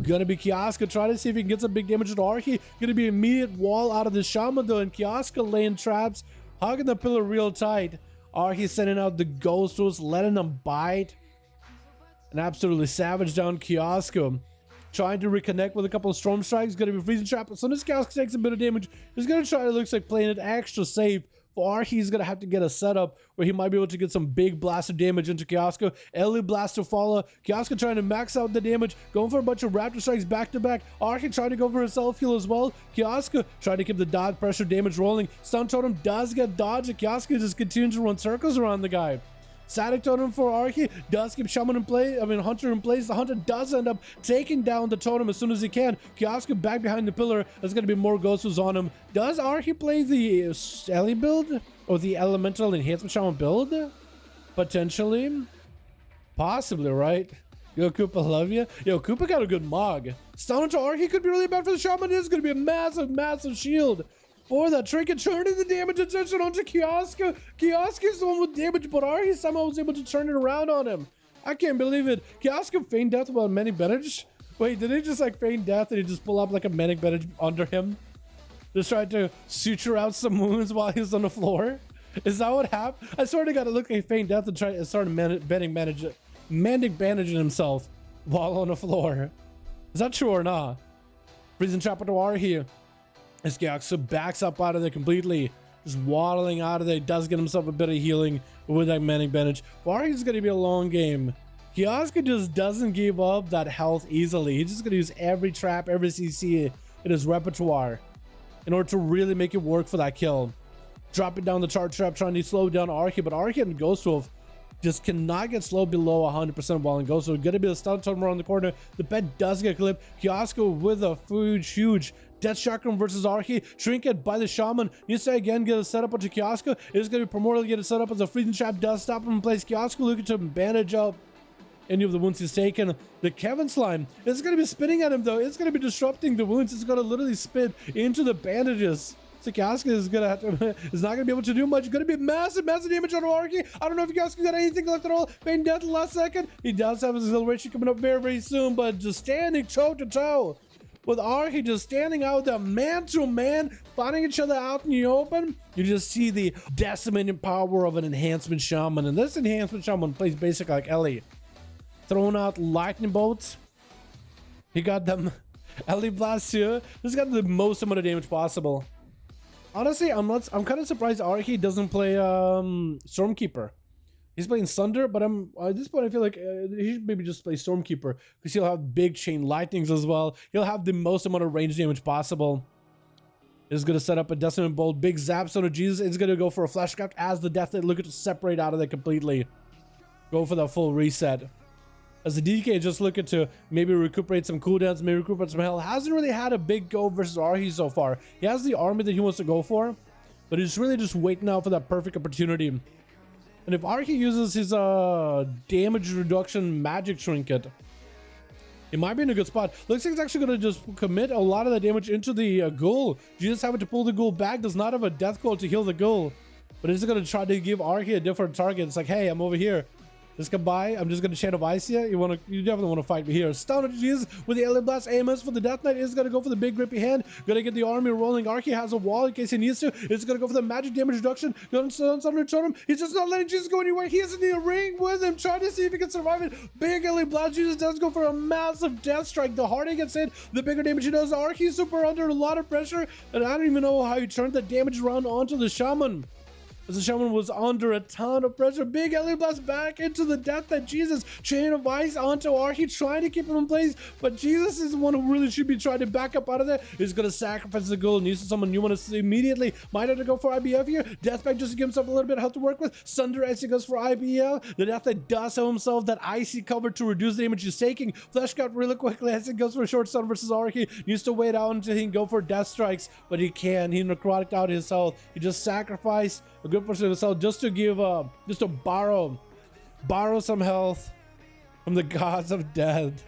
Gonna be Kioska trying to see if he can get some big damage to Archie. Gonna be immediate wall out of the Shaman though, and Kioska laying traps, hugging the pillar real tight. Archie sending out the ghost tools, letting them bite. And absolutely savage down Kioska. Trying to reconnect with a couple of storm strikes. Gonna be freezing trap. As soon as Kioska takes a bit of damage, he's gonna try to, looks like, playing it extra safe. For Archie, he's gonna have to get a setup where he might be able to get some big blast of damage into Kioska. Ellie blast to follow. Kioska trying to max out the damage, going for a bunch of raptor strikes back to back. Archie trying to go for a self heal as well. Kioska trying to keep the dodge pressure damage rolling. Stun totem does get dodged, and Kioska just continues to run circles around the guy. Static totem for Archie does keep Shaman in play. Hunter in place. The Hunter does end up taking down the totem as soon as he can. Kioska back behind the pillar. There's going to be more ghosts on him. Does Archie play the Ellie build or the Elemental Enhancement Shaman build? Potentially. Possibly, right? Yo, Koopa, love you. Yo, Koopa got a good mog. Stun into Archie could be really bad for the Shaman. It's going to be a massive, massive shield. For that trinket, turning the damage attention onto Kioska. Kioska's the one with damage, but Archie somehow was able to turn it around on him. I can't believe it. Kioska feigned death without Manic Bandage. Wait, did he just like feign death and he just pull up like a Manic Bandage under him? Just tried to suture out some wounds while he was on the floor? Is that what happened? I sort of got to look like feigned death and try to start Manic Bandaging himself while on the floor. Is that true or not? Freezing trap into Archie. This Kioska backs up out of there completely, just waddling out of there. He does get himself a bit of healing with that Manic Bandage. Archie's going to be a long game. Kioska just doesn't give up that health easily. He's just going to use every trap, every CC in his repertoire in order to really make it work for that kill. Dropping down the charge trap, trying to slow down Archie, but Archie and Ghost Wolf just cannot get slowed below 100% while in Ghost Wolf. Going to be a stun totem around the corner. The bed does get clipped. Kioska with a huge Death Chakram versus Archie. Trinket by the Shaman. Needs to again get a setup onto Kioska. It is going to be Primordial to get a setup as a freezing trap does stop him in place. Kioska looking to bandage up any of the wounds he's taken. The Kevin Slime is going to be spinning at him though. It's going to be disrupting the wounds. It's going to literally spin into the bandages. So Kioska is not going to be able to do much. Going to be massive damage on Archie. I don't know if Kioska got anything left at all. Feign death the last second. He does have his acceleration coming up very soon, but just standing toe to toe with Archie, just standing out there man to man, fighting each other out in the open. You just see the decimating power of an enhancement shaman, and this enhancement shaman plays basically like Ellie, throwing out lightning bolts. He got them Ellie blasts here. This got the most amount of damage possible. Honestly, I'm kind of surprised Archie doesn't play Stormkeeper. He's playing Sunder, but at this point I feel like he should maybe just play Stormkeeper because he'll have big chain lightnings as well. He'll have the most amount of range damage possible. He's going to set up a Decimate Bolt, big zaps on Jesus. It's going to go for a Fleshcraft as the Death Knight looking to separate out of there completely. Go for that full reset. As the DK just looking to maybe recuperate some cooldowns, maybe recuperate some health. Hasn't really had a big go versus Archie so far. He has the army that he wants to go for, but he's really just waiting out for that perfect opportunity. And if Archie uses his damage reduction magic trinket, it might be in a good spot. Looks like he's actually going to just commit a lot of the damage into the ghoul. Jesus having to pull the ghoul back, does not have a death coil to heal the ghoul, but he's going to try to give Archie a different target. It's like, hey, I'm over here. Just come by. I'm just going to Chain of Ice here. You definitely want to fight me here. Stun to Jesus with the Alien Blast. AMS for the Death Knight is going to go for the big grippy hand. Going to get the army rolling. Archie has a wall in case he needs to. It's going to go for the magic damage reduction. Going to stun him. He's just not letting Jesus go anywhere. He is in the ring with him, trying to see if he can survive it. Big Alien Blast. Jesus does go for a massive death strike. The harder he gets hit, the bigger damage he does. Archie super under a lot of pressure, and I don't even know how he turned the damage around onto the Shaman. As the Shaman was under a ton of pressure. Big Alien Blast back into the Death Knight. Jesus, Chain of Ice onto Archie, trying to keep him in place, but Jesus is the one who really should be trying to back up out of there. He's going to sacrifice the goal. Needs someone you want to see immediately. Might have to go for IBF here. Deathback just to give himself a little bit of help to work with. Sunder as he goes for IBF. The Death Knight does have himself that icy cover to reduce the damage he's taking. Flesh cut really quickly as he goes for a short stun versus Archie. Needs to wait out until he can go for death strikes, but he can. He necrotic out his health. He just sacrificed a good portion of his health just to give just to borrow some health from the gods of death.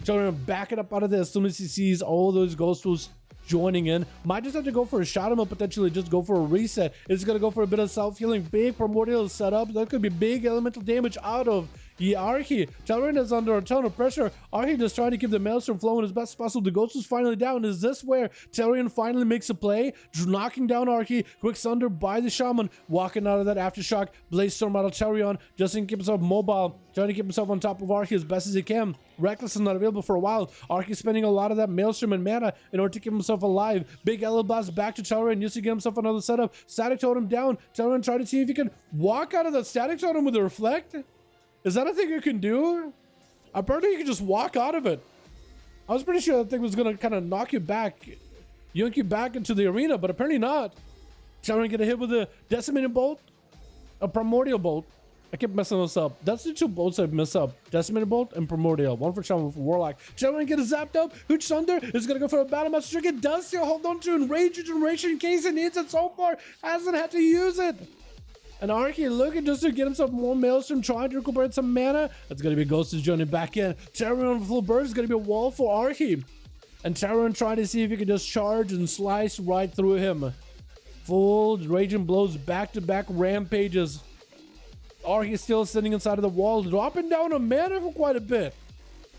Trying to back it up out of there as soon as he sees all those ghost tools joining in. Might just have to go for a shot him, potentially just go for a reset. It's gonna go for a bit of self-healing. Big primordial setup. That could be big elemental damage out of Yeah, Archie. Dalaran is under a ton of pressure. Archie just trying to keep the maelstrom flowing as best as possible. The ghost is finally down. Is this where Dalaran finally makes a play? Knocking down Archie. Quick Sunder by the Shaman. Walking out of that aftershock. Blaze Storm out of Dalaran. Just to keep himself mobile. Trying to keep himself on top of Archie as best as he can. Reckless is not available for a while. Archie spending a lot of that maelstrom and mana in order to keep himself alive. Big Ellie Blast back to Dalaran. Used to get himself another setup. Static Totem down. Dalaran trying to see if he can walk out of that Static Totem with a Reflect. Is that a thing you can do? Apparently you can just walk out of it. I was pretty sure that thing was going to kind of knock you back, yank you back into the arena, but apparently not. Shaman get a hit with a Decimating Bolt, a Primordial Bolt. I keep messing this up. That's the two bolts I mess up. Decimating Bolt and Primordial. One for Shaman, one for Warlock. Shaman get zapped up. Huge Thunder is going to go for a Battle Master Trick. It does still hold on to Enrage Regeneration in case it needs it so far. Hasn't had to use it. And Archie looking just to get himself more maelstrom, trying to recuperate some mana. That's going to be Ghost's journey back in. Dalaran full burst is going to be a wall for Archie. And Dalaran trying to see if he can just charge and slice right through him. Full raging blows, back-to-back rampages. Archie still sitting inside of the wall, dropping down a mana for quite a bit.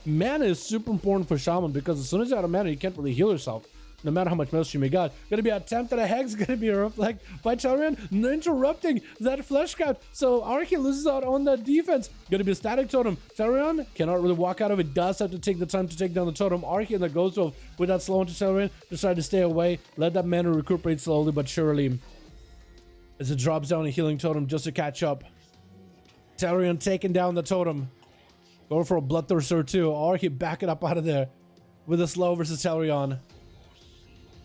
Mana is super important for Shaman because as soon as you're out of mana, you can't really heal yourself. No matter how much maelstrom you got. Gonna be an attempt at a hex, gonna be a reflect by Dalaran, interrupting that flesh cut. So Archie loses out on that defense. Gonna be a static totem. Dalaran cannot really walk out of it. Does have to take the time to take down the totem. Archie and the ghost wolf with that slow into Dalaran, just try to stay away. Let that mana recuperate slowly but surely. As it drops down a healing totem just to catch up. Dalaran taking down the totem. Going for a bloodthirster too. Archie backing up out of there with a slow versus Dalaran.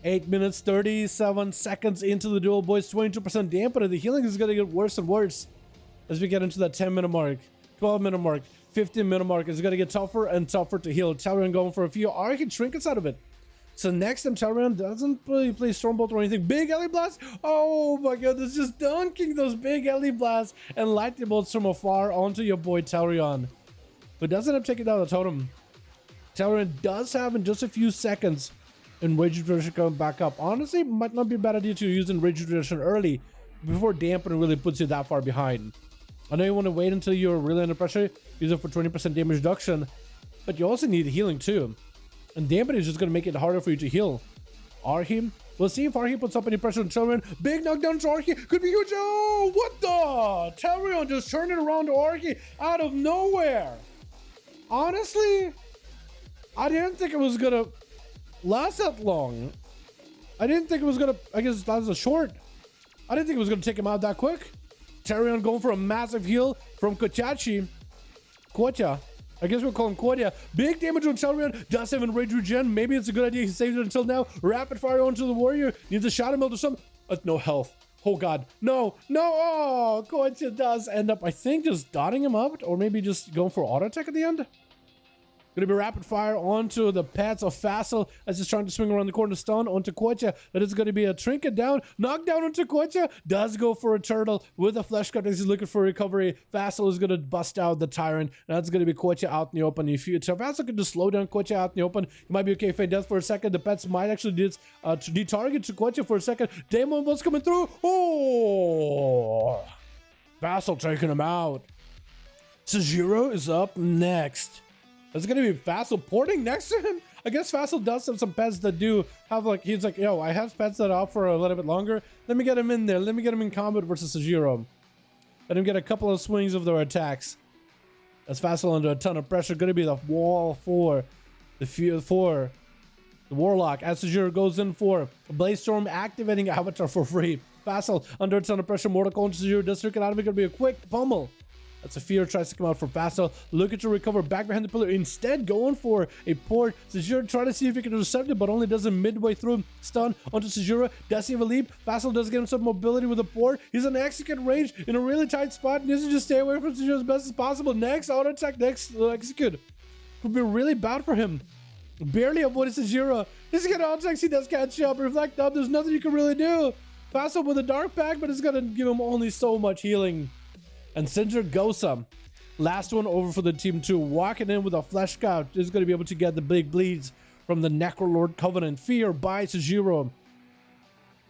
8 minutes, 37 seconds into the duel, boys. 22% dampener. The healing is going to get worse and worse as we get into that 10-minute mark, 12-minute mark, 15-minute mark. It's going to get tougher and tougher to heal. Dalaran going for a few Arcane Trinkets out of it. So next time, Dalaran doesn't really play Stormbolt or anything. Big Ellie Blast. Oh my goodness, just dunking those big Ellie Blasts and lightning bolts from afar onto your boy Dalaran. But doesn't have taken down the totem. Dalaran does have in just a few seconds and Rage Regeneration coming back up. Honestly, might not be a bad idea to use in Rage Regeneration early before Dampener really puts you that far behind. I know you want to wait until you're really under pressure, use it for 20% damage reduction, but you also need healing too. And Dampener is just going to make it harder for you to heal. Archie, we'll see if Archie puts up any pressure on Dalaran. Big knockdown to Archie, could be huge. Oh, what the? Dalaran just turned it around to Archie out of nowhere. Honestly, I didn't think it was going to last that long. I didn't think it was gonna, I guess that was a short. I didn't think it was gonna take him out that quick. Dalaran going for a massive heal from Kochachi. Kocha. I guess we'll call him Kocha. Big damage on Dalaran. Does have Enrage Regen. Maybe it's a good idea he saved it until now. Rapid fire onto the warrior. Needs a Shadow Meld or something. No health. Oh god. No. No. Oh, Kocha does end up, I think, just dotting him up. Or maybe just going for auto attack at the end. Gonna be rapid fire onto the pets of Facile as he's trying to swing around the corner, stun onto Kocha. That is going to be a trinket down, knockdown onto Kocha. Does go for a turtle with a flesh cut as he's looking for recovery. Facile is going to bust out the tyrant. And that's going to be Kocha out in the open. If you Facile can just slow down Kocha out in the open, you might be okay fade death for a second. The pets might actually de-target to Kocha for a second. Daemon was coming through. Oh, Facile taking him out. Sajiro is up next. It's going to be Facile porting next to him. I guess Facile does have some pets that do have like, he's like, yo, I have pets that are out for a little bit longer. Let me get him in there. Let me get him in combat versus Sajiro. Let him get a couple of swings of their attacks. That's Facile under a ton of pressure. Going to be the wall for the Warlock. As Sajiro goes in for a Blaze Storm, activating Avatar for free. Facile under a ton of pressure. Mortal Coil into Sajiro. Does circuit out of it. Going to be a quick pummel. That's a fear, tries to come out for Facile. Looking to recover back behind the pillar. Instead, going for a port. Sajiro trying to see if he can intercept it, but only does it midway through. Stun onto Sajiro. Does he have a leap? Facile does get himself mobility with a port. He's in execute range in a really tight spot. Needs to just stay away from Sajiro as best as possible. Next auto attack, next execute. Would be really bad for him. Barely avoided Sajiro. He's gonna auto attack. He does catch up. Reflect up. There's nothing you can really do. Facile with a dark pack, but it's gonna give him only so much healing. And Cinder Gosa, last one over for the team 2, walking in with a flesh scout, is going to be able to get the big bleeds from the Necrolord Covenant. Fear by Sajiro.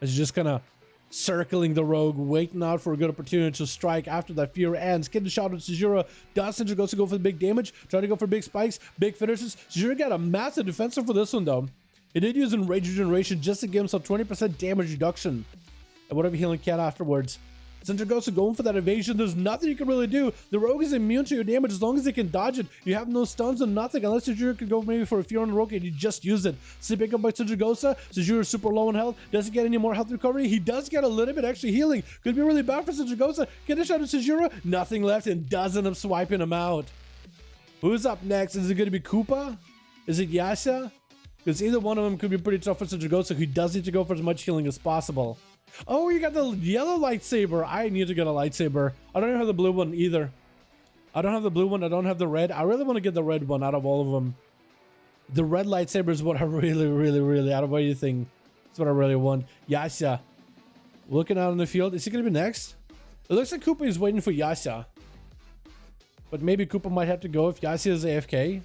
It's just going to circling the rogue, waiting out for a good opportunity to strike after that fear ends. Getting the shot on Sejura. Does Sindragosa go for the big damage? Trying to go for big spikes, big finishes. Sejura got a massive defensive for this one though. He did use Enrage Regeneration just to give himself 20% damage reduction. And whatever healing can afterwards. Sindragosa going for that evasion. There's nothing you can really do. The rogue is immune to your damage as long as they can dodge it. You have no stuns and nothing unless Sejura can go maybe for a fear on the rogue and you just use it. Sleeping up by Sindragosa. Sejura is super low in health. Doesn't get any more health recovery. He does get a little bit extra healing. Could be really bad for Sindragosa. Get a shot at Sejura. Nothing left and does end up swiping him out. Who's up next? Is it going to be Koopa? Is it Yasha? Because either one of them could be pretty tough for Sindragosa, who does need to go for as much healing as possible. Oh, you got the yellow lightsaber. I need to get a lightsaber. I don't have the blue one either. I don't have the blue one. I don't have the red. I really want to get the red one out of all of them. The red lightsaber is what I really, out of everything, that's what I really want. Yasha. Looking out in the field. Is he going to be next? It looks like Koopa is waiting for Yasha. But maybe Koopa might have to go if Yasha is AFK.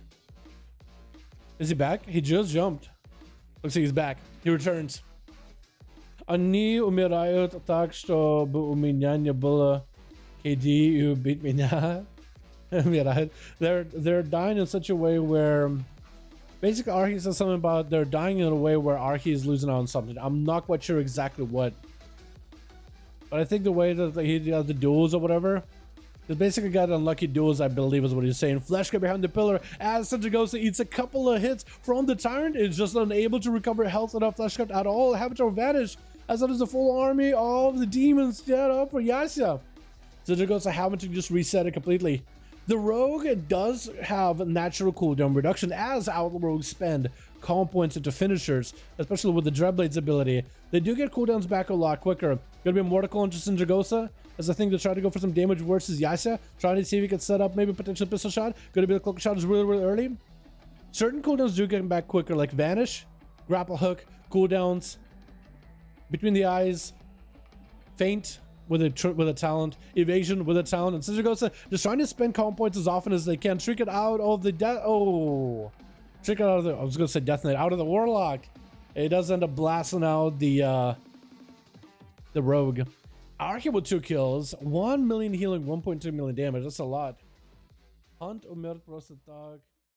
Is he back? He just jumped. Looks like he's back. He returns. Они умирают так, чтобы у меня не было KD и убить меня. They're dying in such a way where basically Archie says something about they're dying in a way where Archie is losing out on something. I'm not quite sure exactly what, but I think the way that he does the duels or whatever, they basically got unlucky duels, I believe is what he's saying. Fleshka behind the pillar as Sindragosa eats a couple of hits from the Tyrant. Is just unable to recover health enough Fleshka at all. Habitat vanish as that is a full army of the demons dead up for Yasha. Sindragosa having to just reset it completely. The rogue does have natural cooldown reduction as outlaw rogues spend calm points into finishers, especially with the Dreadblade's ability. They do get cooldowns back a lot quicker. Gonna be Mortical into Sindragosa as I think to try to go for some damage versus Yasha. Trying to see if he can set up maybe a potential pistol shot. Gonna be the cloak shot is really early. Certain cooldowns do get back quicker, like Vanish, Grapple Hook, cooldowns, Between the Eyes, Feint with a talent, Evasion with a talent, and Sindragosa just trying to spend calm points as often as they can. Trick it out of the trick it out of the, I was gonna say Death Knight, out of the Warlock. It does end up blasting out the rogue. Archie with 2 kills, 1 million healing, 1.2 million damage. That's a lot. Hunt Umert Dog.